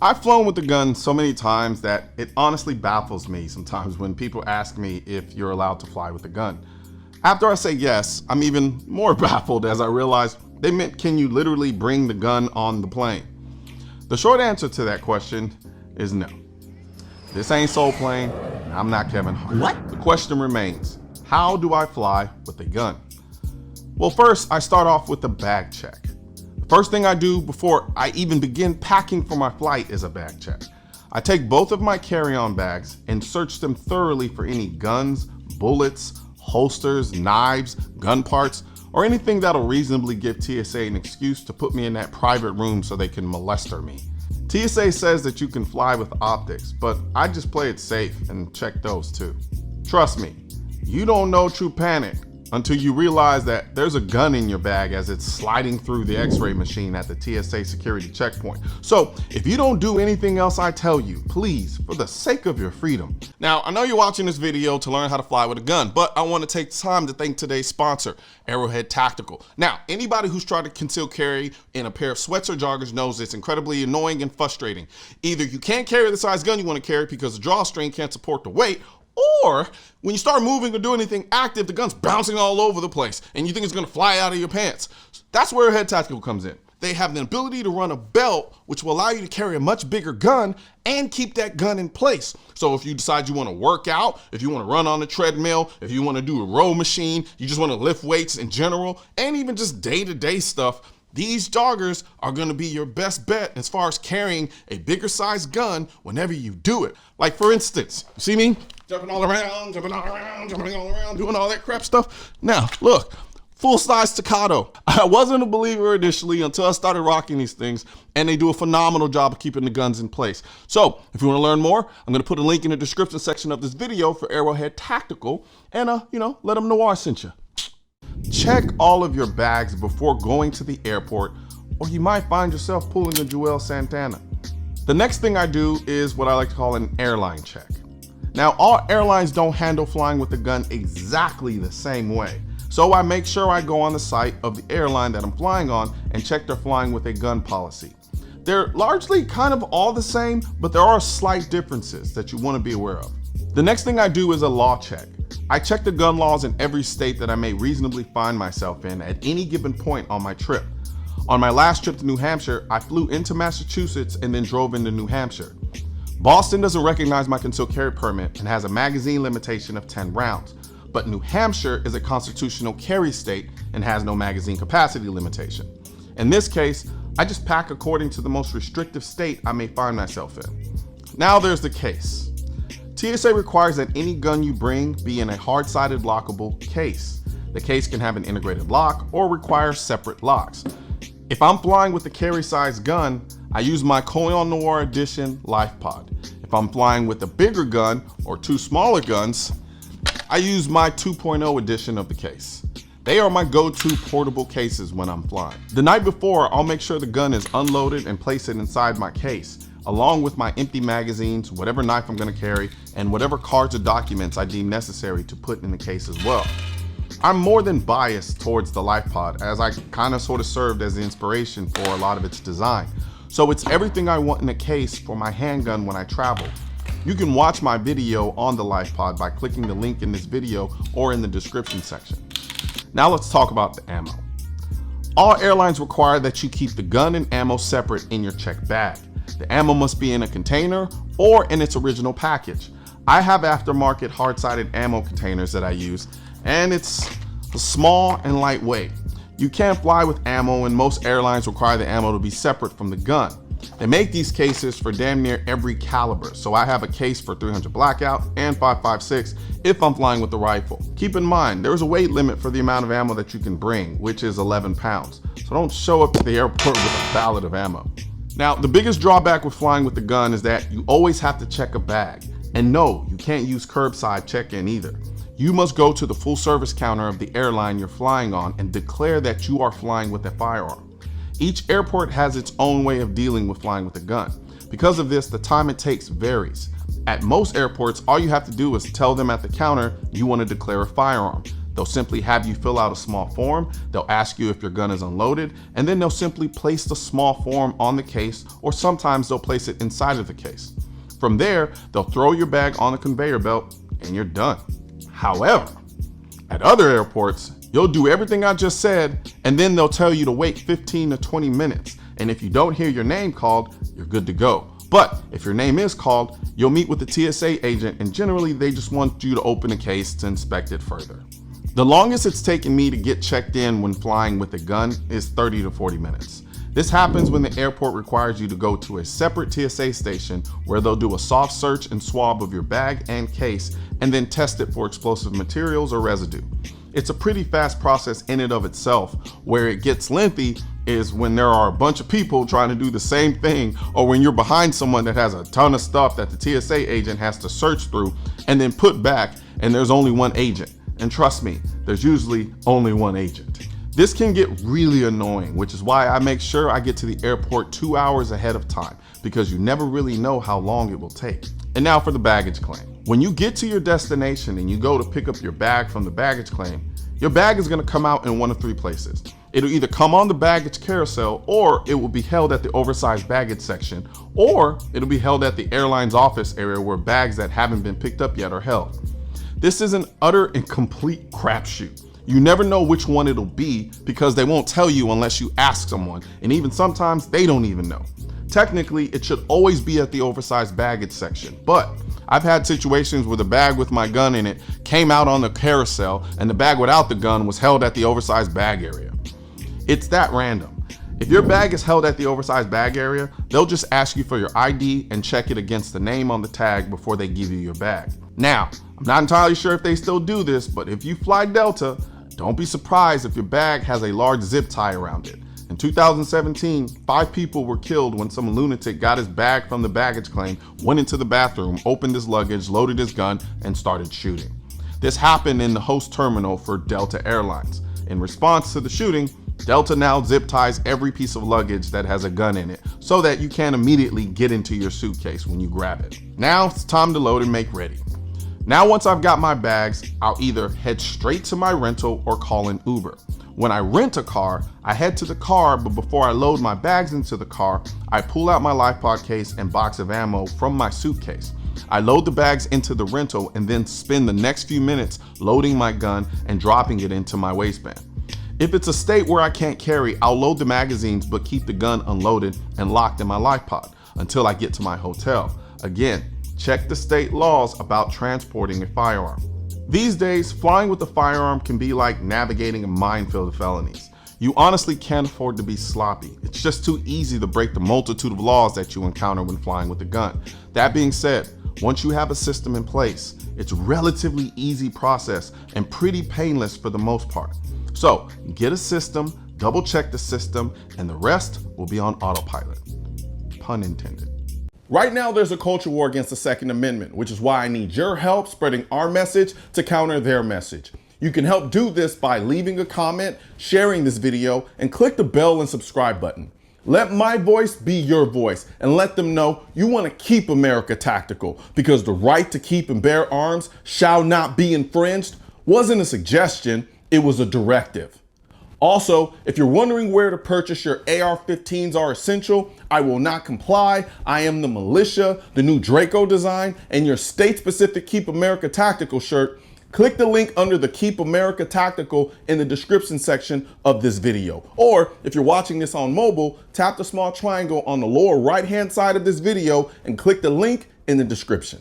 I've flown with the gun so many times that it honestly baffles me sometimes when people ask me if you're allowed to fly with a gun. After I say yes, I'm even more baffled as I realize they meant, can you literally bring the gun on the plane? The short answer to that question is no. This ain't Soul Plane, and I'm not Kevin Hart. What? The question remains, how do I fly with a gun? Well, first I start off with a bag check. The first thing I do before I even begin packing for my flight is a bag check. I take both of my carry-on bags and search them thoroughly for any guns, bullets, holsters, knives, gun parts, or anything that'll reasonably give TSA an excuse to put me in that private room so they can molester me. TSA says that you can fly with optics, but I just play it safe and check those too. Trust me, you don't know true panic until you realize that there's a gun in your bag as it's sliding through the x-ray machine at the TSA security checkpoint. So if you don't do anything else I tell you, please, for the sake of your freedom. Now, I know you're watching this video to learn how to fly with a gun, but I want to take time to thank today's sponsor, Arrowhead Tactical. Now, anybody who's tried to conceal carry in a pair of sweats or joggers knows it's incredibly annoying and frustrating. Either you can't carry the size gun you want to carry because the drawstring can't support the weight, or when you start moving or doing anything active, the gun's bouncing all over the place and you think it's gonna fly out of your pants. That's where Arrowhead Tactical comes in. They have the ability to run a belt, which will allow you to carry a much bigger gun and keep that gun in place. So if you decide you wanna work out, if you wanna run on the treadmill, if you wanna do a row machine, you just wanna lift weights in general, and even just day-to-day stuff, these joggers are gonna be your best bet as far as carrying a bigger size gun whenever you do it. Like for instance, you see me? Jumping all around, doing all that crap stuff. Now, look, full-size staccato. I wasn't a believer initially until I started rocking these things, and they do a phenomenal job of keeping the guns in place. So, if you want to learn more, I'm going to put a link in the description section of this video for Arrowhead Tactical, and let them Noir sent you. Check all of your bags before going to the airport, or you might find yourself pulling a Joel Santana. The next thing I do is what I like to call an airline check. Now, all airlines don't handle flying with a gun exactly the same way. So I make sure I go on the site of the airline that I'm flying on and check their flying with a gun policy. They're largely kind of all the same, but there are slight differences that you want to be aware of. The next thing I do is a law check. I check the gun laws in every state that I may reasonably find myself in at any given point on my trip. On my last trip to New Hampshire, I flew into Massachusetts and then drove into New Hampshire. Boston doesn't recognize my concealed carry permit and has a magazine limitation of 10 rounds, but New Hampshire is a constitutional carry state and has no magazine capacity limitation. In this case, I just pack according to the most restrictive state I may find myself in. Now there's the case. TSA requires that any gun you bring be in a hard-sided lockable case. The case can have an integrated lock or require separate locks. If I'm flying with a carry size gun, I use my Colion Noir Edition Life Pod. If I'm flying with a bigger gun or two smaller guns, I use my 2.0 edition of the case. They are my go-to portable cases when I'm flying. The night before, I'll make sure the gun is unloaded and place it inside my case, along with my empty magazines, whatever knife I'm gonna carry, and whatever cards or documents I deem necessary to put in the case as well. I'm more than biased towards the Life Pod, as I kind of sort of served as the inspiration for a lot of its design. So it's everything I want in a case for my handgun when I travel. You can watch my video on the Life Pod by clicking the link in this video or in the description section. Now let's talk about the ammo. All airlines require that you keep the gun and ammo separate in your checked bag. The ammo must be in a container or in its original package. I have aftermarket hard-sided ammo containers that I use, and it's small and lightweight. You can't fly with ammo, and most airlines require the ammo to be separate from the gun. They make these cases for damn near every caliber, so I have a case for .300 Blackout and .556 if I'm flying with the rifle. Keep in mind, there's a weight limit for the amount of ammo that you can bring, which is 11 pounds, so don't show up at the airport with a ballot of ammo. Now, the biggest drawback with flying with the gun is that you always have to check a bag, and no, you can't use curbside check-in either. You must go to the full service counter of the airline you're flying on and declare that you are flying with a firearm. Each airport has its own way of dealing with flying with a gun. Because of this, the time it takes varies. At most airports, all you have to do is tell them at the counter you want to declare a firearm. They'll simply have you fill out a small form, they'll ask you if your gun is unloaded, and then they'll simply place the small form on the case, or sometimes they'll place it inside of the case. From there, they'll throw your bag on the conveyor belt and you're done. However, at other airports, you'll do everything I just said, and then they'll tell you to wait 15 to 20 minutes. And if you don't hear your name called, you're good to go. But if your name is called, you'll meet with the TSA agent, and generally they just want you to open a case to inspect it further. The longest it's taken me to get checked in when flying with a gun is 30 to 40 minutes. This happens when the airport requires you to go to a separate TSA station where they'll do a soft search and swab of your bag and case, and then test it for explosive materials or residue. It's a pretty fast process in and of itself. Where it gets lengthy is when there are a bunch of people trying to do the same thing, or when you're behind someone that has a ton of stuff that the TSA agent has to search through and then put back, and there's only one agent. And trust me, there's usually only one agent. This can get really annoying, which is why I make sure I get to the airport 2 hours ahead of time, because you never really know how long it will take. And now for the baggage claim. When you get to your destination and you go to pick up your bag from the baggage claim, your bag is going to come out in one of three places. It'll either come on the baggage carousel, or it will be held at the oversized baggage section, or it'll be held at the airline's office area where bags that haven't been picked up yet are held. This is an utter and complete crapshoot. You never know which one it'll be because they won't tell you unless you ask someone, and even sometimes they don't even know. Technically, it should always be at the oversized baggage section, but I've had situations where the bag with my gun in it came out on the carousel and the bag without the gun was held at the oversized bag area. It's that random. If your bag is held at the oversized bag area, they'll just ask you for your ID and check it against the name on the tag before they give you your bag. Now, I'm not entirely sure if they still do this, but if you fly Delta, don't be surprised if your bag has a large zip tie around it. In 2017, 5 people were killed when some lunatic got his bag from the baggage claim, went into the bathroom, opened his luggage, loaded his gun, and started shooting. This happened in the host terminal for Delta Airlines. In response to the shooting, Delta now zip ties every piece of luggage that has a gun in it so that you can't immediately get into your suitcase when you grab it. Now it's time to load and make ready. Now once I've got my bags, I'll either head straight to my rental or call an Uber. When I rent a car, I head to the car, but before I load my bags into the car, I pull out my life pod case and box of ammo from my suitcase. I load the bags into the rental and then spend the next few minutes loading my gun and dropping it into my waistband. If it's a state where I can't carry, I'll load the magazines but keep the gun unloaded and locked in my life pod until I get to my hotel. Again, check the state laws about transporting a firearm. These days, flying with a firearm can be like navigating a minefield of felonies. You honestly can't afford to be sloppy. It's just too easy to break the multitude of laws that you encounter when flying with a gun. That being said, once you have a system in place, it's a relatively easy process and pretty painless for the most part. So get a system, double check the system, and the rest will be on autopilot. Pun intended. Right now, there's a culture war against the Second Amendment, which is why I need your help spreading our message to counter their message. You can help do this by leaving a comment, sharing this video, and click the bell and subscribe button. Let my voice be your voice, and let them know you want to keep America tactical, because the right to keep and bear arms shall not be infringed wasn't a suggestion, it was a directive. Also, if you're wondering where to purchase your AR-15s are essential, I will not comply. I am the militia, the new Draco design, and your state-specific Keep America Tactical shirt. Click the link under the Keep America Tactical in the description section of this video. Or if you're watching this on mobile, tap the small triangle on the lower right-hand side of this video and click the link in the description.